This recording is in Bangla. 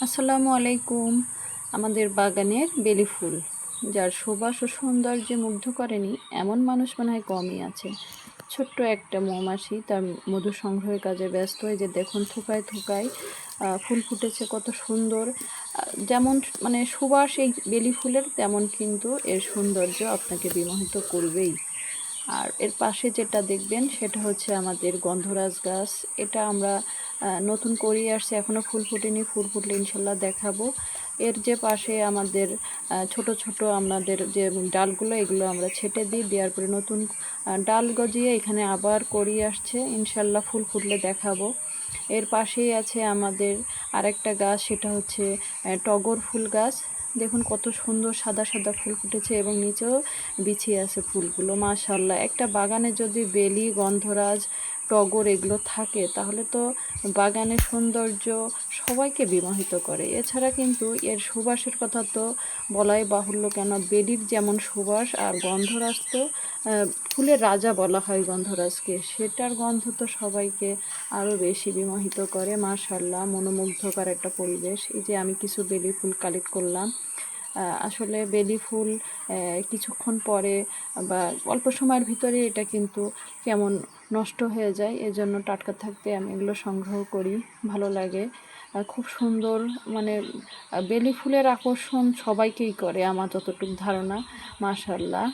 আসসালামু আলাইকুম। আমাদের বাগানের বেলি ফুল, যার সুবাস ও সৌন্দর্যে মুগ্ধ করেনি এমন মানুষ মনে হয় কমই আছে। ছোট্ট একটা মৌমাছি তার মধু সংগ্রহের কাজে ব্যস্ত। এই যে দেখুন, থোকায় থোকায় ফুল ফুটেছে, কত সুন্দর। যেমন মানে সুবাস এই বেলি ফুলের, তেমন কিন্তু এর সৌন্দর্য আপনাকে বিমোহিত করবেই। আর এর পাশে যেটা দেখবেন সেটা হচ্ছে আমাদের গন্ধরাজ গাছ। এটা আমরা নতুন করেই আসছে, এখনও ফুল ফুটেনি, ফুল ফুটলে ইনশাল্লাহ দেখাবো। এর যে পাশে আমাদের ছোট ছোট আমাদের যে ডালগুলো, এগুলো আমরা ছেটে দিই, দেওয়ার পরে নতুন ডাল গজিয়ে এখানে আবার করিয়ে আসছে, ইনশাল্লাহ ফুল ফুটলে দেখাবো। এর পাশেই আছে আমাদের আরেকটা গাছ, সেটা হচ্ছে টগর ফুল গাছ। দেখুন কত সুন্দর সাদা সাদা ফুল ফুটেছে এবং নিচেও বিছিয়ে আছে ফুলগুলো। মাশাআল্লাহ, একটা বাগানে যদি বেলি, গন্ধরাজ, টগর এগুলো থাকে তাহলে তো বাগানের সৌন্দর্য সবাইকে বিমোহিত করে। এছাড়া কিন্তু এর সুবাসের কথা তো বলাই বাহুল্য, কেন বেলির যেমন সুবাস, আর গন্ধরাজ তো ফুলের রাজা বলা হয় গন্ধরাজকে, সেটার গন্ধ তো সবাইকে আরও বেশি বিমোহিত করে। মাশাআল্লাহ, মনোমুগ্ধকর একটা পরিবেশ। এই যে আমি কিছু বেলি ফুল কালেক্ট করলাম। আসলে বেলি ফুল কিছুক্ষণ পরে বা অল্প সময়ের ভিতরে এটা কিন্তু কেমন নষ্ট হয়ে যায়, এজন্য টাটকা থাকতে আমি এগুলো সংগ্রহ করি, ভালো লাগে। খুব সুন্দর, মানে বেলি ফুলের আকর্ষণ সবাইকেই করে আমার যতটুকু ধারণা। মাশাআল্লাহ।